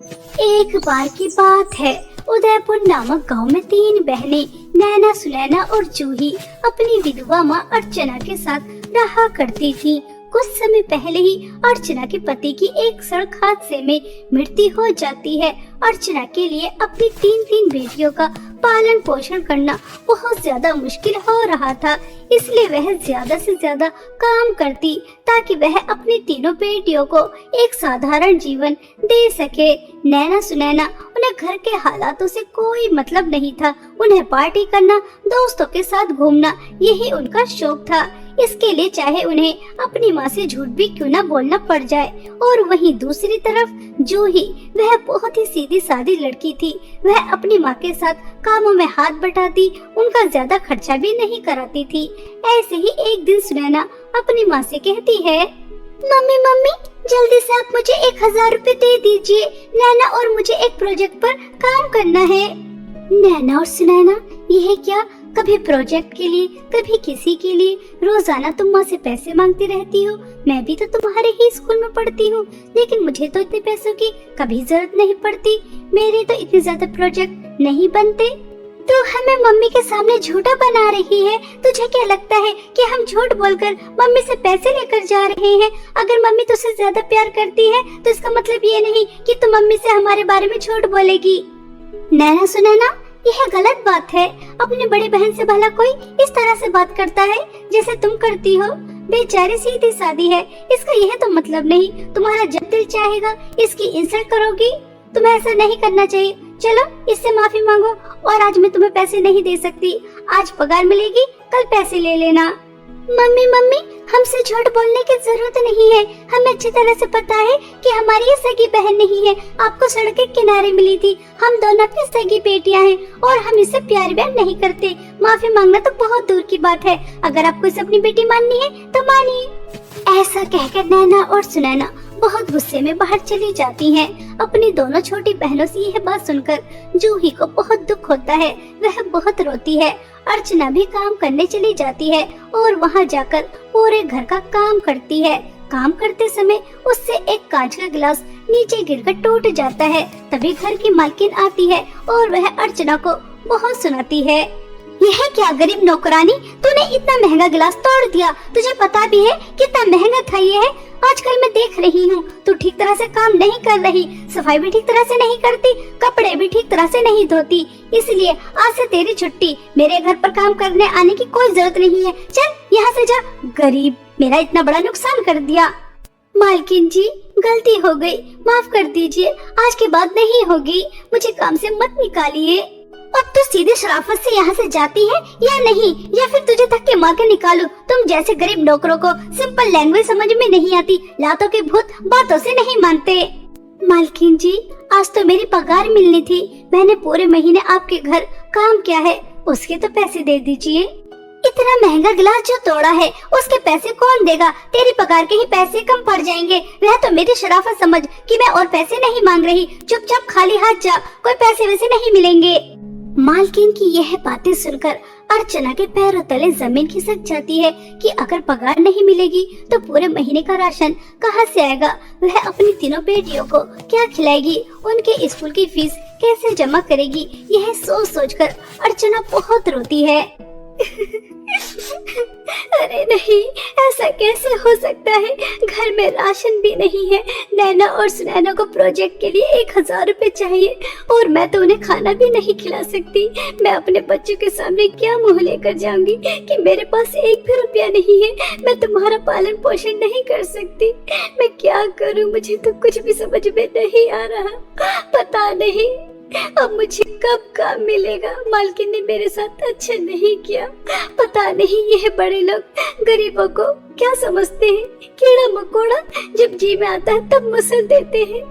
एक बार की बात है, उदयपुर नामक गांव में 3 बहनें नैना, सुनैना और जूही अपनी विधवा माँ अर्चना के साथ रहा करती थीं। कुछ समय पहले ही अर्चना के पति की एक सड़क हादसे में मृत्यु हो जाती है। अर्चना के लिए अपनी 3 बेटियों का पालन पोषण करना बहुत ज्यादा मुश्किल हो रहा था, इसलिए वह ज्यादा से ज्यादा काम करती ताकि वह अपनी 3 बेटियों को एक साधारण जीवन दे सके। नैना, सुनैना, उन्हें घर के हालातों से कोई मतलब नहीं था। उन्हें पार्टी करना, दोस्तों के साथ घूमना, यही उनका शौक था। इसके लिए चाहे उन्हें अपनी माँ से झूठ भी क्यों न बोलना पड़ जाए। और वहीं दूसरी तरफ जूही, वह बहुत ही सीधी सादी लड़की थी। वह अपनी माँ के साथ कामों में हाथ बटाती, उनका ज्यादा खर्चा भी नहीं कराती थी। ऐसे ही एक दिन सुनैना अपनी माँ से कहती है, मम्मी मम्मी जल्दी से आप मुझे 1000 रुपए दे दीजिए, नैना और मुझे एक प्रोजेक्ट पर काम करना है। नैना और सुनैना, यह क्या, कभी प्रोजेक्ट के लिए कभी किसी के लिए, रोजाना तुम माँ से पैसे मांगती रहती हो। मैं भी तो तुम्हारे ही स्कूल में पढ़ती हूँ, लेकिन मुझे तो इतने पैसों की कभी जरूरत नहीं पड़ती। मेरे तो इतने ज्यादा प्रोजेक्ट नहीं बनते। तू हमें मम्मी के सामने झूठा बना रही है। तुझे क्या लगता है कि हम झूठ बोलकर मम्मी से पैसे लेकर जा रहे हैं? अगर मम्मी तुझसे ज्यादा प्यार करती है तो इसका मतलब ये नहीं कि तू मम्मी से हमारे बारे में झूठ बोलेगी। नैना, सुनैना, यह गलत बात है। अपनी बड़ी बहन से भला कोई इस तरह से बात करता है जैसे तुम करती हो? बेचारी सीधी सादी है, इसका यह तो मतलब नहीं तुम्हारा जब दिल चाहेगा इसकी इंसल्ट करोगी। तुम्हें ऐसा नहीं करना चाहिए। चलो इससे माफी मांगो, और आज मैं तुम्हें पैसे नहीं दे सकती। आज पगार मिलेगी, कल पैसे ले लेना। मम्मी मम्मी, हमसे झूठ बोलने की जरूरत नहीं है। हमें अच्छी तरह से पता है कि हमारी ये सगी बहन नहीं है, आपको सड़क के किनारे मिली थी। हम दोनों की सगी बेटियां हैं और हम इससे प्यार व्यार नहीं करते। माफी मांगना तो बहुत दूर की बात है। अगर आपको इसे अपनी बेटी माननी है तो मानिए। ऐसा कहकर नैना और सुनैना बहुत गुस्से में बाहर चली जाती हैं। अपनी दोनों छोटी बहनों से यह बात सुनकर जूही को बहुत दुख होता है। वह बहुत रोती है। अर्चना भी काम करने चली जाती है और वहां जाकर पूरे घर का काम करती है। काम करते समय उससे एक कांच का गिलास नीचे गिरकर टूट जाता है। तभी घर की मालकिन आती है और वह अर्चना को बहुत सुनाती है। यह क्या गरीब नौकरानी, तूने इतना महंगा गिलास तोड़ दिया। तुझे पता भी है कितना महंगा था यह? आजकल मैं देख रही हूँ तू ठीक तरह से काम नहीं कर रही, सफाई भी ठीक तरह से नहीं करती, कपड़े भी ठीक तरह से नहीं धोती। इसलिए आज से तेरी छुट्टी। मेरे घर पर काम करने आने की कोई जरूरत नहीं है। चल यहाँ से जा। गरीब, मेरा इतना बड़ा नुकसान कर दिया। मालकिन जी, गलती हो गई, माफ कर दीजिए। आज के बाद नहीं होगी। मुझे काम से मत निकालिए। अब तू सीधे शराफत से यहाँ से जाती है या नहीं, या फिर तुझे धक्के मार के निकालूं? तुम जैसे गरीब नौकरों को सिंपल लैंग्वेज समझ में नहीं आती। लातों के भूत बातों से नहीं मानते। मालकिन जी, आज तो मेरी पगार मिलनी थी। मैंने पूरे महीने आपके घर काम किया है, उसके तो पैसे दे दीजिए। इतना महंगा गिलास जो तोड़ा है उसके पैसे कौन देगा? तेरी पगार के ही पैसे कम पड़ जाएंगे। वह तो मेरी शराफत समझ कि मैं और पैसे नहीं मांग रही। चुपचाप खाली हाथ जा, कोई पैसे वैसे नहीं मिलेंगे। मालकिन की यह बातें सुनकर अर्चना के पैरों तले जमीन खिसक जाती है कि अगर पगार नहीं मिलेगी तो पूरे महीने का राशन कहां से आएगा? वह अपनी 3 बेटियों को क्या खिलाएगी? उनके स्कूल की फीस कैसे जमा करेगी? यह सोच सोचकर अर्चना बहुत रोती है। अरे नहीं, ऐसा कैसे हो सकता है? घर में राशन भी नहीं है। नैना और सुनैना को प्रोजेक्ट के लिए 1000 रुपए चाहिए और मैं तो उन्हें खाना भी नहीं खिला सकती। मैं अपने बच्चों के सामने क्या मुंह लेकर जाऊंगी कि मेरे पास 1 भी रुपया नहीं है। मैं तुम्हारा पालन पोषण नहीं कर सकती। मैं क्या करूं? मुझे तो कुछ भी समझ में नहीं आ रहा। पता नहीं अब मुझे कब काम मिलेगा। मालकिन ने मेरे साथ अच्छा नहीं किया। पता नहीं यह बड़े लोग गरीबों को क्या समझते हैं। कीड़ा मकोड़ा जब जी में आता है तब मसल देते हैं।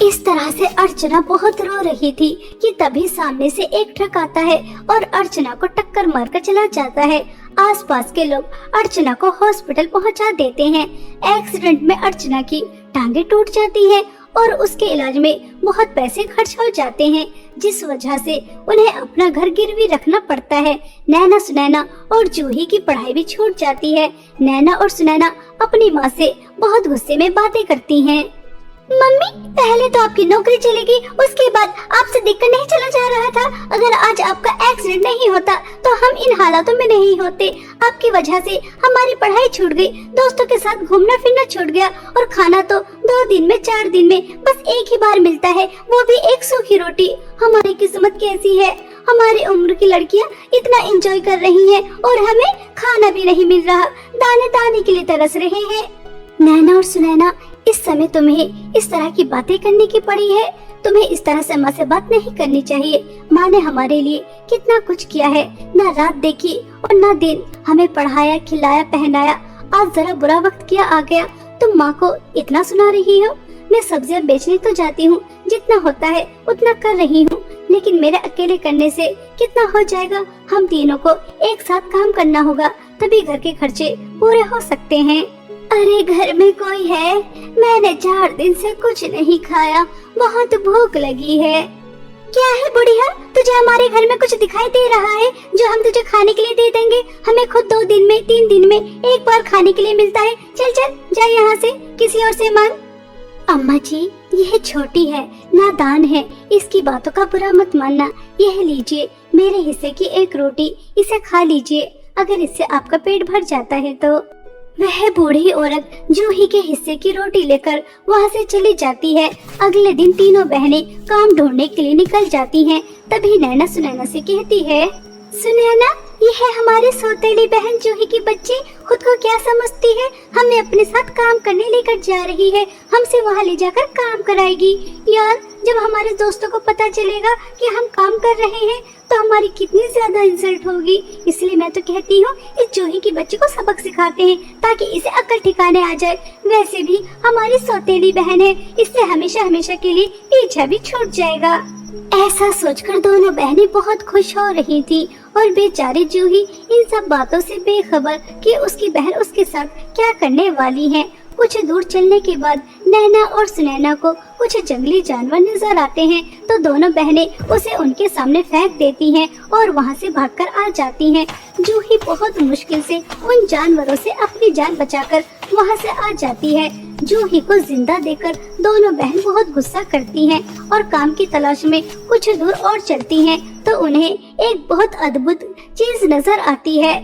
इस तरह से अर्चना बहुत रो रही थी कि तभी सामने से एक ट्रक आता है और अर्चना को टक्कर मारकर चला जाता है। आसपास के लोग अर्चना को हॉस्पिटल पहुंचा देते हैं। एक्सीडेंट में अर्चना की टांगे टूट जाती हैं और उसके इलाज में बहुत पैसे खर्च हो जाते हैं, जिस वजह से उन्हें अपना घर गिरवी रखना पड़ता है। नैना, सुनैना और जूही की पढ़ाई भी छूट जाती है। नैना और सुनैना अपनी माँ से बहुत गुस्से में बातें करती हैं। मम्मी, पहले तो आपकी नौकरी चलेगी, उसके बाद आपसे देखकर नहीं चला जा रहा था। अगर आज आपका एक्सीडेंट नहीं होता तो हम इन हालातों में नहीं होते। आपकी वजह से हमारी पढ़ाई छूट गई, दोस्तों के साथ घूमना फिरना छूट गया, और खाना तो 2 दिन में 4 दिन में बस एक ही बार मिलता है, वो भी एक सूखी रोटी। हमारी किस्मत कैसी है, हमारी उम्र की लड़कियां इतना एंजॉय कर रही हैं और हमें खाना भी नहीं मिल रहा, दाने दाने के लिए तरस रहे हैं। नैना और सुनैना, इस समय तुम्हें इस तरह की बातें करने की पड़ी है। तुम्हें इस तरह से माँ से बात नहीं करनी चाहिए। माँ ने हमारे लिए कितना कुछ किया है, ना रात देखी और ना दिन, हमें पढ़ाया, खिलाया, पहनाया। आज जरा बुरा वक्त क्या आ गया, तुम माँ को इतना सुना रही हो। मैं सब्जियां बेचने तो जाती हूँ, जितना होता है उतना कर रही हूँ, लेकिन मेरे अकेले करने से कितना हो जाएगा। हम तीनों को एक साथ काम करना होगा, तभी घर के खर्चे पूरे हो सकते हैं। अरे घर में कोई है? मैंने 4 दिन से कुछ नहीं खाया, बहुत भूख लगी है। क्या है बुढ़िया, तुझे हमारे घर में कुछ दिखाई दे रहा है जो हम तुझे खाने के लिए दे देंगे? हमें खुद 2 दिन में 3 दिन में एक बार खाने के लिए मिलता है। चल चल जा यहाँ से, किसी और से मांग। अम्मा जी, यह छोटी है, नादान है, इसकी बातों का बुरा मत मानना। यह लीजिए मेरे हिस्से की एक रोटी, इसे खा लीजिए, अगर इससे आपका पेट भर जाता है तो। वह बूढ़ी औरत जूही के हिस्से की रोटी लेकर वहाँ से चली जाती है। अगले दिन तीनों बहनें काम ढूंढने के लिए निकल जाती हैं। तभी नैना सुनैना से कहती है, सुनैना, ये है हमारी सौतेली बहन जूही की बच्ची, खुद को क्या समझती है, हमें अपने साथ काम करने लेकर जा रही है, हमसे वहाँ ले जाकर काम कराएगी। यार, जब हमारे दोस्तों को पता चलेगा कि हम काम कर रहे हैं तो हमारी कितनी ज्यादा इंसल्ट होगी। इसलिए मैं तो कहती हूँ इस जूही की बच्ची को सबक सिखाते हैं ताकि इसे अक्ल ठिकाने आ जाए। वैसे भी हमारी सौतेली बहन है, इससे हमेशा हमेशा के लिए पीछा भी छूट जाएगा। ऐसा सोचकर दोनों बहनें बहुत खुश हो रही थी और बेचारी जूही इन सब बातों से बेखबर कि उसकी बहन उसके साथ क्या करने वाली है। कुछ दूर चलने के बाद नैना और सुनैना को कुछ जंगली जानवर नजर आते हैं, तो दोनों बहनें उसे उनके सामने फेंक देती हैं और वहां से भागकर आ जाती हैं। जूही बहुत मुश्किल से उन जानवरों से अपनी जान बचाकर वहां से आ जाती है। जूही को जिंदा देखकर दोनों बहन बहुत गुस्सा करती हैं और काम की तलाश में कुछ दूर और चलती हैं, तो उन्हें एक बहुत अद्भुत चीज नजर आती है,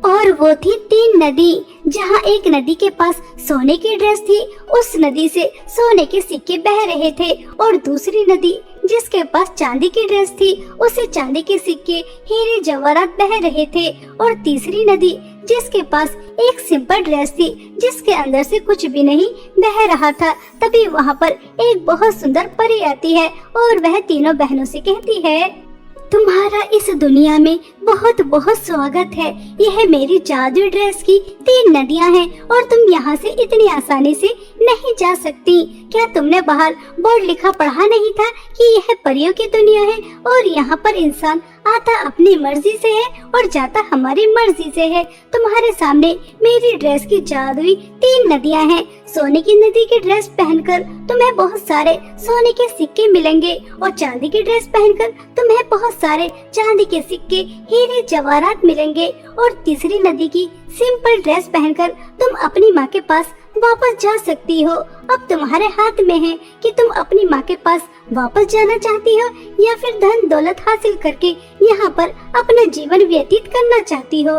और वो थी 3 नदी। जहाँ एक नदी के पास सोने की ड्रेस थी, उस नदी से सोने के सिक्के बह रहे थे, और दूसरी नदी जिसके पास चांदी की ड्रेस थी, उससे चांदी के सिक्के, हीरे जवाहरात बह रहे थे, और तीसरी नदी जिसके पास एक सिंपल ड्रेस थी जिसके अंदर से कुछ भी नहीं बह रहा था। तभी वहाँ पर एक बहुत सुंदर परी आती है और वह तीनों बहनों से कहती है, तुम्हारा इस दुनिया में बहुत बहुत स्वागत है। यह मेरी जादू ड्रेस की 3 नदियाँ हैं और तुम यहाँ से इतनी आसानी से नहीं जा सकती। क्या तुमने बाहर बोर्ड लिखा पढ़ा नहीं था कि यह परियों की दुनिया है और यहाँ पर इंसान आता अपनी मर्जी से है और जाता हमारी मर्जी से है। तुम्हारे सामने मेरी ड्रेस की जादुई 3 नदियाँ हैं। सोने की नदी की ड्रेस पहनकर तुम्हें बहुत सारे सोने के सिक्के मिलेंगे और चांदी की ड्रेस पहनकर तुम्हें बहुत सारे चांदी के सिक्के, हीरे जवाहरात मिलेंगे, और तीसरी नदी की सिंपल ड्रेस पहनकर तुम अपनी माँ के पास वापस जा सकती हो। अब तुम्हारे हाथ में है कि तुम अपनी माँ के पास वापस जाना चाहती हो या फिर धन दौलत हासिल करके यहाँ पर अपना जीवन व्यतीत करना चाहती हो।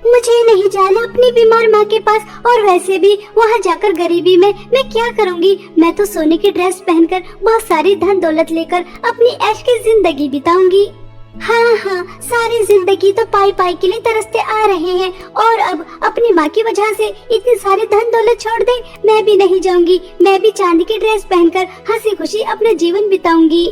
मुझे नहीं जाना अपनी बीमार माँ के पास, और वैसे भी वहाँ जाकर गरीबी में मैं क्या करूँगी। मैं तो सोने की ड्रेस पहनकर बहुत सारी धन दौलत लेकर अपनी ऐश की जिंदगी बिताऊंगी। हाँ हाँ, सारी जिंदगी तो पाई पाई के लिए तरसते आ रहे हैं, और अब अपनी माँ की वजह से इतनी सारी धन दौलत छोड़ दे। मैं भी नहीं जाऊंगी, मैं भी चांदी की ड्रेस पहनकर हंसी खुशी अपना जीवन बिताऊंगी।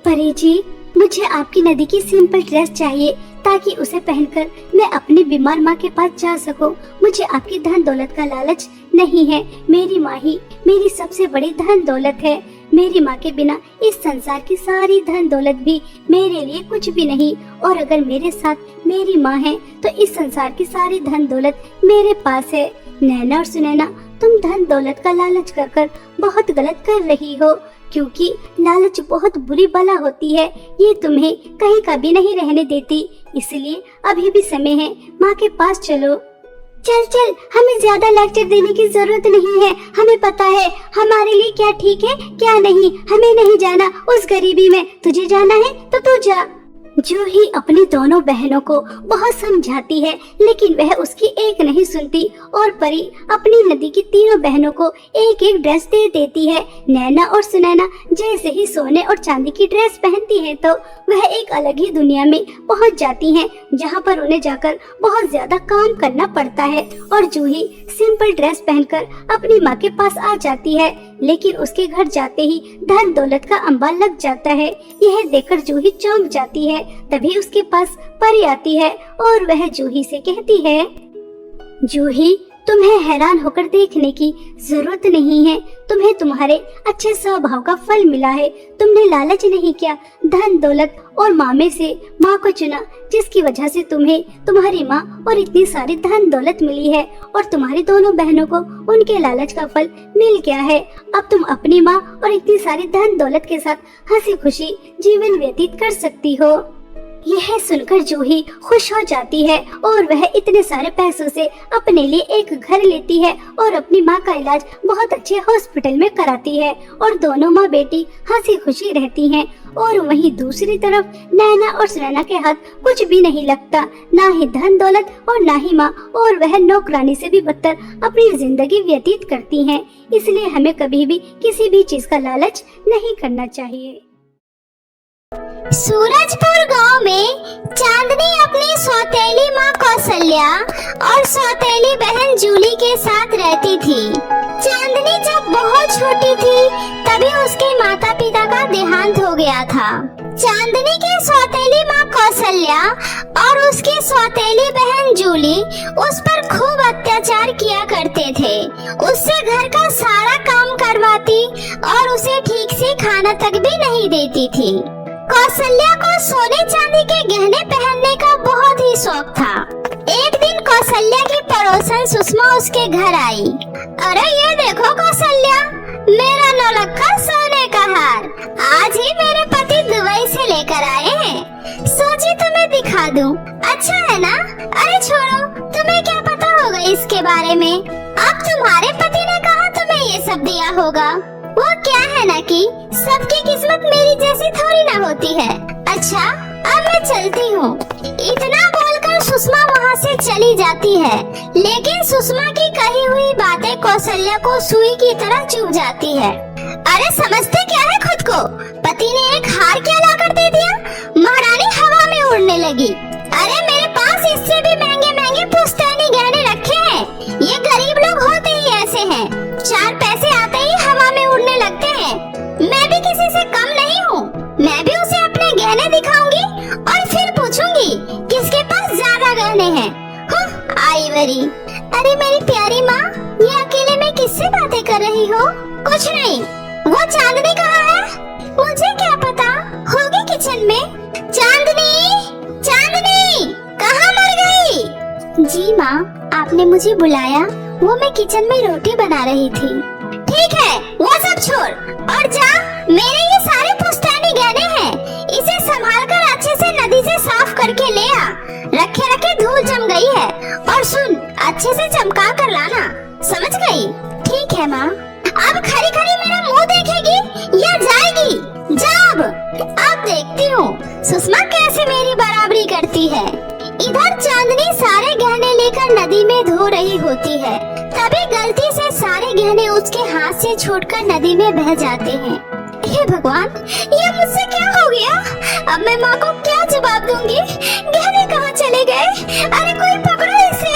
परी जी, मुझे आपकी नदी की सिंपल ड्रेस चाहिए ताकि उसे पहनकर मैं अपनी बीमार माँ के पास जा सकूं। मुझे आपकी धन दौलत का लालच नहीं है। मेरी माँ ही मेरी सबसे बड़ी धन दौलत है। मेरी माँ के बिना इस संसार की सारी धन दौलत भी मेरे लिए कुछ भी नहीं, और अगर मेरे साथ मेरी माँ है तो इस संसार की सारी धन दौलत मेरे पास है। नैना और सुनैना, तुम धन दौलत का लालच कर कर बहुत गलत कर रही हो, क्योंकि लालच बहुत बुरी बला होती है। ये तुम्हें कहीं कभी नहीं रहने देती, इसलिए अभी भी समय है, माँ के पास चलो। चल चल, हमें ज्यादा लेक्चर देने की जरूरत नहीं है। हमें पता है हमारे लिए क्या ठीक है क्या नहीं। हमें नहीं जाना उस गरीबी में। तुझे जाना है तो तू जा। जूही अपनी दोनों बहनों को बहुत समझाती है, लेकिन वह उसकी एक नहीं सुनती और परी अपनी नदी की तीनों बहनों को एक एक ड्रेस दे देती है। नैना और सुनैना जैसे ही सोने और चांदी की ड्रेस पहनती है तो वह एक अलग ही दुनिया में पहुंच जाती हैं, जहां पर उन्हें जाकर बहुत ज्यादा काम करना पड़ता है। और जूही सिंपल ड्रेस पहनकर अपनी माँ के पास आ जाती है, लेकिन उसके घर जाते ही धन दौलत का अंबार लग जाता है। यह देखकर जूही चौंक जाती है। तभी उसके पास परी आती है और वह जूही से कहती है, जूही, तुम्हें हैरान होकर देखने की जरूरत नहीं है। तुम्हें तुम्हारे अच्छे स्वभाव का फल मिला है। तुमने लालच नहीं किया, धन दौलत और माँ में से माँ को चुना, जिसकी वजह से तुम्हें तुम्हारी माँ और इतनी सारी धन दौलत मिली है और तुम्हारी दोनों बहनों को उनके लालच का फल मिल गया है। अब तुम अपनी माँ और इतनी सारी धन दौलत के साथ हंसी खुशी जीवन व्यतीत कर सकती हो। यह सुनकर जूही खुश हो जाती है और वह इतने सारे पैसों से अपने लिए एक घर लेती है और अपनी माँ का इलाज बहुत अच्छे हॉस्पिटल में कराती है और दोनों माँ बेटी हंसी खुशी रहती हैं। और वहीं दूसरी तरफ नैना और सुनैना के हाथ कुछ भी नहीं लगता, ना ही धन दौलत और ना ही माँ, और वह नौकरानी से भी बदतर अपनी जिंदगी व्यतीत करती हैं। इसलिए हमें कभी भी किसी भी चीज का लालच नहीं करना चाहिए। सूरजपुर गांव में चांदनी अपनी सौतेली माँ कौशल्या और सौतेली बहन जूली के साथ रहती थी। चांदनी जब बहुत छोटी थी तभी उसके माता पिता का देहांत हो गया था। चांदनी की सौतेली माँ कौशल्या और उसकी सौतेली बहन जूली उस पर खूब अत्याचार किया करते थे। उससे घर का सारा काम करवाती और उसे ठीक से खाना तक भी नहीं देती थी। कौशल्या को सोने चांदी के गहने पहनने का बहुत ही शौक था। एक दिन कौशल्या की पड़ोसन सुषमा उसके घर आई। अरे ये देखो कौशल्या, मेरा नौलखा सोने का हार आज ही मेरे पति दुबई से लेकर आए हैं। सोची तुम्हें दिखा दूं, अच्छा है ना? अरे छोड़ो, तुम्हें क्या पता होगा इसके बारे में। अब तुम्हारे पति ने कहा तुम्हें ये सब दिया होगा। वो क्या है ना कि सबकी किस्मत मेरी जैसी थोड़ी ना होती है। अच्छा, अब मैं चलती हूँ। इतना बोलकर सुषमा वहाँ से चली जाती है, लेकिन सुषमा की कही हुई बातें कौशल्या को सुई की तरह चुभ जाती है। अरे समझते क्या है खुद को? पति ने एक हार क्या लाकर दे दिया? महारानी हवा में उड़ने लगी। अरे मेरे पास इससे भी महंगे महंगे पुश्तैनी गहने रखे हैं। ये गरीब लोग होते ही ऐसे हैं, चार पैसे आते ही हवा में उड़ने लगते हैं। मैं भी किसी से कम नहीं हूँ। मैं भी उसे अपने गहने दिखाऊंगी और फिर पूछूंगी किसके पास ज्यादा गहने हैं। आईवरी, अरे मेरी प्यारी माँ, ये अकेले में किससे बातें कर रही हो? कुछ नहीं। वो चांदनी कहाँ है? मुझे क्या पता, होगी किचन में। चांदनी, चांदनी कहाँ मर गई? जी माँ, आपने मुझे बुलाया? वो मैं किचन में रोटी बना रही थी। ठीक है, वो सब छोड़ और जा। मेरे ये सारे पुश्तैनी गहने हैं, इसे संभाल कर अच्छे से नदी से साफ करके ले आ। रखे रखे धूल जम गई है। और सुन, अच्छे से चमका कर लाना, समझ गई? ठीक है माँ। अब खरी खरी मेरा मुंह देखेगी या जाएगी? जा अब देखती हूँ सुषमा कैसे मेरी बराबरी करती है। इधर चांदनी सारे गहने लेकर नदी में धो रही होती है, तभी गलती से सारे गहने उसके हाथ से छूटकर नदी में बह जाते हैं। हे भगवान, ये मुझसे क्या हो गया? अब मैं माँ को क्या जवाब दूंगी? गहने कहाँ चले गए? अरे कोई पकड़ो इसे।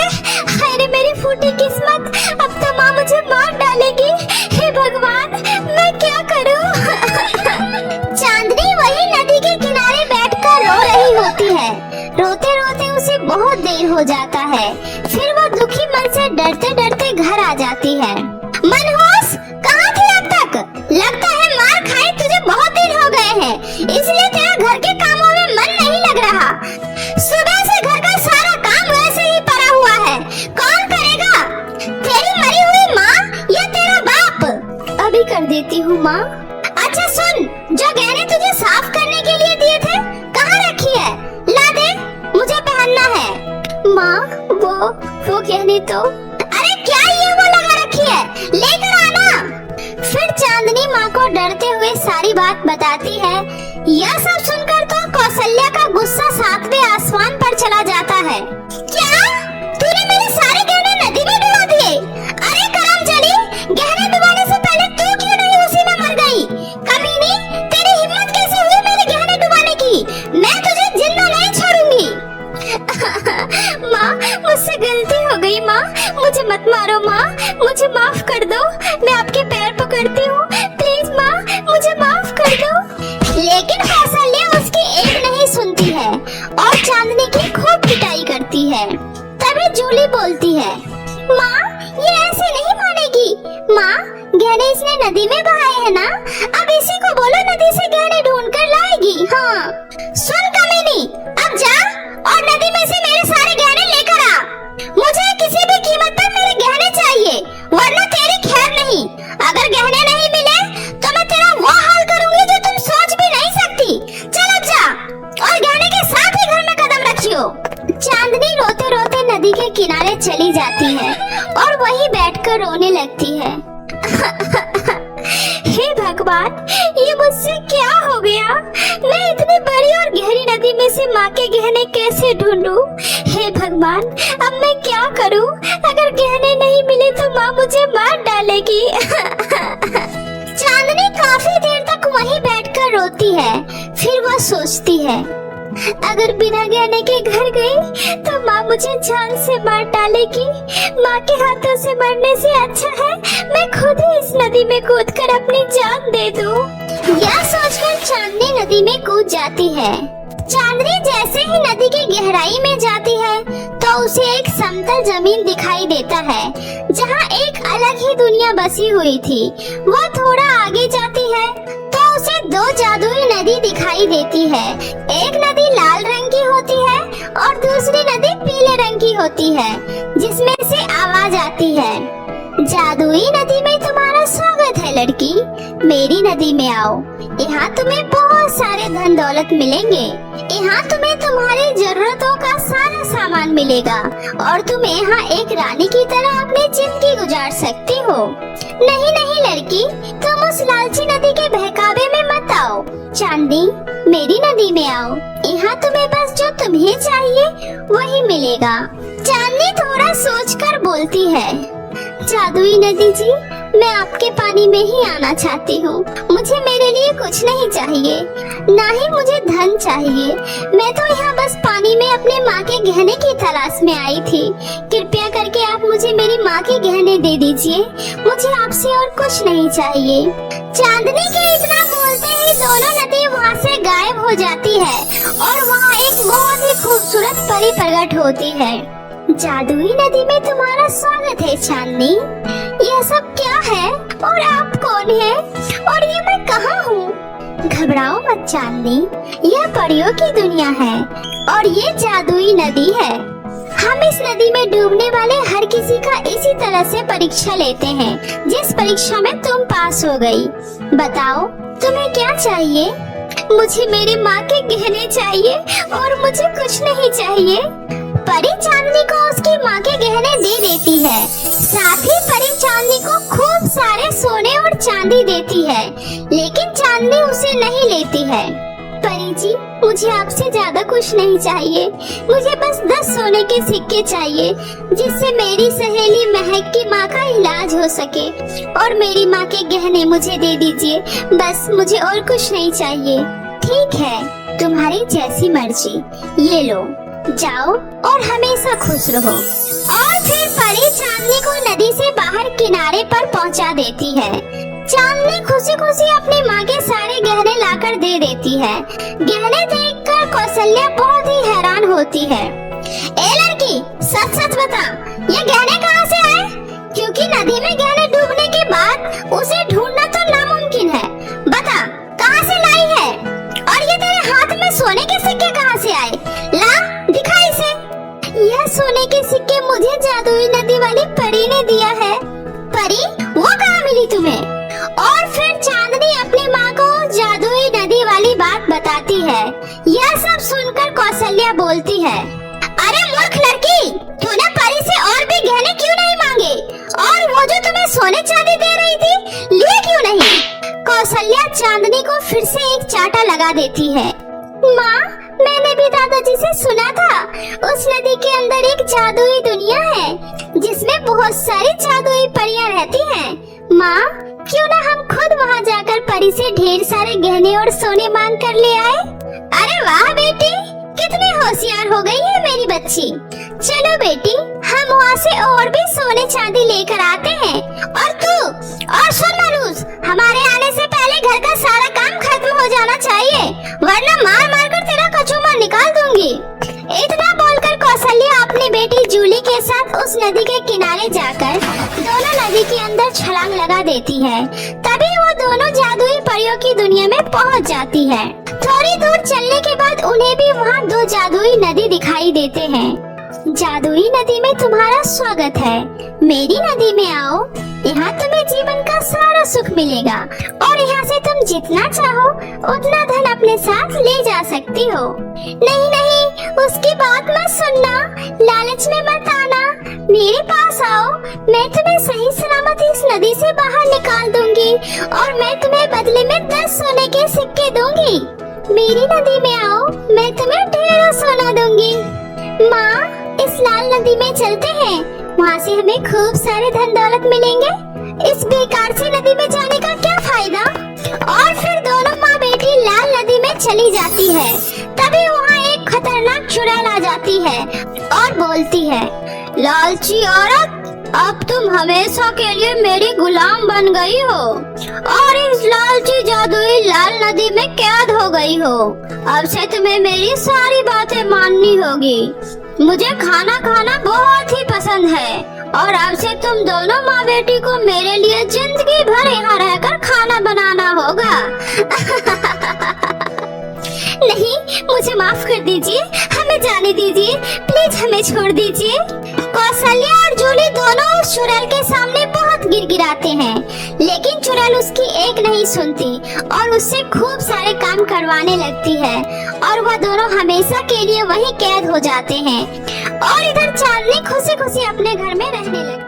अरे मेरी फूटी किस्मत, अब तो माँ मुझे मार डालेगी। हे भगवान, मैं क्या करूँ? चांदनी वही नदी के किनारे बैठकर रो रही होती है। रोते रोते उसे बहुत देर हो जाता है। फिर वो दुखी मन से डरते डरते घर आ जाती है। मनहूस, कहाँ थी अब तक? लगता है मार खाए तुझे बहुत दिन हो गए हैं, इसलिए तेरा घर के कामों में मन नहीं लग रहा। सुबह से घर का सारा काम वैसे ही पड़ा हुआ है, कौन करेगा? तेरी मरी हुई माँ या तेरा बाप? अभी कर देती हूँ माँ। अच्छा सुन, जो गहने तुझे साफ करने के लिए दिए थे, कहाँ रखी है? ला दे, मुझे पहनना है। माँ वो गहने तो। अरे क्या ये वो लगा रखी है, लेकर आना। फिर चांदनी माँ को डरते हुए सारी बात बताती है। यह सब सुनकर तो कौशल्या का गुस्सा सातवें आसमान पर चला जाता है। क्या तूने मेरे सारे गहने नदी में डुबा दिए? अरे करमचली, गहने डुबाने से पहले तू क्यों नहीं उसी में मर गई? कमीनी, तेरी हिम्मत कैसे हुई मेरे गहने डुबाने की? मैं तुझे जिंदा नहीं छोड़ूंगी। माँ, मुझसे गलती हो गई माँ, मुझे मत मारो माँ, मुझे माफ कर दो, मैं आपके पैर पकड़ती हूँ, प्लीज माँ मुझे माफ कर दो। लेकिन कौशल्या उसकी एक नहीं सुनती है और चांदनी की खूब पिटाई करती है। तभी जूली बोलती है, माँ ये ऐसे नहीं मानेगी। माँ, गहने इसने नदी में बहाए हैं ना, अब इसी को बोलो नदी से गहने ढूंढ कर लाएगी। हाँ सुन कमीनी, अब जा और नदी में से मेरे सारे गहने लेकर आ। मुझे किसी भी कीमत पर मेरे गहने चाहिए, वरना तेरी खैर नहीं। अगर गहने नहीं मिले तो मैं तेरा वो हाल करूंगी जो तुम सोच भी नहीं सकती। चल अब जा और गहने के साथ ही घर में कदम रखियो। चांदनी रोते रोते नदी के किनारे चली जाती है और वहीं बैठकर रोने लगती है। हे भगवान, ये मुझसे क्या हो गया? मैं इतनी बड़ी और गहरी नदी में से माँ के गहने कैसे ढूंढूं? हे भगवान, अब मैं क्या करूं? अगर गहने नहीं मिले तो माँ मुझे मार डालेगी। चांदनी काफी देर तक वहीं बैठकर रोती है। फिर वो सोचती है, अगर बिना गहने के घर गई तो माँ मुझे जान से मार डालेगी। माँ के हाथों से मरने से अच्छा है मैं खुद ही इस नदी में कूदकर अपनी जान दे दूं। यह सोचकर चांदनी नदी में कूद जाती है। चांदनी जैसे ही नदी की गहराई में जाती है तो उसे एक समतल जमीन दिखाई देता है जहाँ एक अलग ही दुनिया बसी हुई थी। वो थोड़ा आगे जाती है तो उसे दो जादुई नदी दिखाई देती है। एक नदी लाल रंग की होती है और दूसरी नदी पीले रंग की होती है, जिसमें से आवाज आती है, जादुई नदी में तुम्हारा स्वागत है लड़की, मेरी नदी में आओ। यहाँ तुम्हें बहुत सारे धन दौलत मिलेंगे। यहाँ तुम्हें तुम्हारी जरूरतों का सारा सामान मिलेगा और तुम यहाँ एक रानी की तरह अपनी जिंदगी गुजार सकती हो। नहीं नहीं लड़की, तुम उस लालची नदी के बहकावे में मत आओ। चांदनी, मेरी नदी में आओ। यहाँ तुम्हें बस जो तुम्हें चाहिए वही मिलेगा। चांदनी थोड़ा सोचकर बोलती है, जादुई नदी जी, मैं आपके पानी में ही आना चाहती हूँ। मुझे मेरे लिए कुछ नहीं चाहिए, ना ही मुझे धन चाहिए। मैं तो यहाँ बस पानी में अपने माँ के गहने की तलाश में आई थी। कृपया करके आप मुझे मेरी माँ के गहने दे दीजिए। मुझे आपसे और कुछ नहीं चाहिए। चांदनी के इतना बोलते ही दोनों नदी वहाँ से गायब हो जाती है और वहाँ एक बहुत ही खूबसूरत परी प्रकट होती है। जादुई नदी में तुम्हारा स्वागत है चांदनी। यह सब क्या है और आप कौन हैं और ये मैं कहाँ हूँ? घबराओ मत चांदनी, यह परियों की दुनिया है और ये जादुई नदी है। हम इस नदी में डूबने वाले हर किसी का इसी तरह से परीक्षा लेते हैं, जिस परीक्षा में तुम पास हो गई। बताओ तुम्हें क्या चाहिए? मुझे मेरी माँ के गहने चाहिए और मुझे कुछ नहीं चाहिए। परी चांदनी को उसकी माँ के गहने दे देती है। साथ ही परी चांदनी को खूब सारे सोने और चांदी देती है, लेकिन चांदनी उसे नहीं लेती है। परी जी, मुझे आपसे ज्यादा कुछ नहीं चाहिए। मुझे बस 10 सोने के सिक्के चाहिए, जिससे मेरी सहेली महक की माँ का इलाज हो सके। और मेरी माँ के गहने मुझे दे दीजिए, बस मुझे और कुछ नहीं चाहिए। ठीक है, तुम्हारी जैसी मर्जी, ये लो, जाओ और हमेशा खुश रहो। और फिर परी चांदनी को नदी से बाहर किनारे पर पहुंचा देती है। चांदनी खुशी खुशी अपनी माँ के सारे गहने लाकर दे देती है। गहने देखकर कौशल्या बहुत ही हैरान होती है। ए लड़की, सच सच बता, ये गहने कहाँ से आए? क्योंकि नदी में गहने डूबने के बाद उसे ढूंढना तो नामुमकिन है। बता, कहाँ से लाई है? और ये तेरे हाथ में सोने के सिक्के कहाँ से आए? ला, दिखा इसे। यह सोने के सिक्के मुझे जादुई नदी वाली परी ने दिया है। परी, वो कहाँ मिली तुम्हें? और फिर चांदनी अपनी माँ को जादुई नदी वाली बात बताती है। यह सब सुनकर कौशल्या बोलती है, अरे मूर्ख लड़की, जानकी, तूने परी से और भी गहने क्यों नहीं मांगे? और वो जो तुम्हें सोने चांदी दे रही थी, लिए क्यों नहीं? कौसल्या चांदनी को फिर से एक चांटा लगा देती है। माँ, मैंने भी दादाजी से सुना था, उस नदी के अंदर एक जादुई दुनिया है जिसमें बहुत सारी जादुई परियां रहती हैं। माँ, क्यों ना हम खुद वहाँ जाकर परी से ढेर सारे गहने और सोने मांग कर ले आए? अरे वाह बेटी, कितनी होशियार हो गई है मेरी बच्ची। चलो बेटी, हम वहाँ से और भी सोने चांदी लेकर आते हैं। और तू, और सुन मनूस, हमारे आने से पहले घर का सारा काम खत्म हो जाना चाहिए, वरना मार मार कर तेरा कचूमर निकाल दूंगी। इतना बोलकर कौसल्या अपनी बेटी जूली के साथ उस नदी के किनारे जाकर दोनों नदी के अंदर छलांग लगा देती है। तभी वो दोनों जादुई परियों की दुनिया में पहुंच जाती है। थोड़ी दूर चलने के बाद उन्हें भी वहाँ दो जादुई नदी दिखाई देते हैं। जादुई नदी में तुम्हारा स्वागत है, मेरी नदी में आओ, यहाँ तुम्हें जीवन का सारा सुख मिलेगा और यहाँ से तुम जितना चाहो उतना धन अपने साथ ले जा सकती हो। नहीं नहीं, उसकी बात मत सुनना, लालच में मत आना, मेरे पास आओ, मैं तुम्हें सही सलामत इस नदी से बाहर निकाल दूंगी और मैं तुम्हें बदले में 10 सोने के सिक्के दूंगी। मेरी नदी में आओ, मैं तुम्हें ढेरों सोना दूंगी। माँ, इस लाल नदी में चलते हैं, वहाँ से हमें खूब सारे धन दौलत मिलेंगे। इस बेकार सी नदी में जाने का क्या फायदा? और फिर दोनों माँ बेटी लाल नदी में चली जाती है। तभी वहाँ एक खतरनाक चुड़ैल आ जाती है और बोलती है, लालची औरत, अब तुम हमेशा के लिए मेरी गुलाम बन गई हो और इस लालची जादुई लाल नदी में कैद हो गई हो। अब से तुम्हें मेरी सारी बातें माननी होगी। मुझे खाना खाना बहुत ही पसंद है और अब से तुम दोनों माँ बेटी को मेरे लिए जिंदगी भर यहाँ रहकर खाना बनाना होगा। नहीं, मुझे माफ कर दीजिए, हमें जाने दीजिए, प्लीज हमें छोड़ दीजिए। कौसल्या और जूली दोनों उस चुड़ैल के सामने बहुत गिड़गिड़ाते हैं, लेकिन चुड़ैल उसकी एक नहीं सुनती और उससे खूब सारे काम करवाने लगती है और वह दोनों हमेशा के लिए वहीं कैद हो जाते हैं। और इधर चांदनी खुशी खुशी अपने घर में रहने लगती है।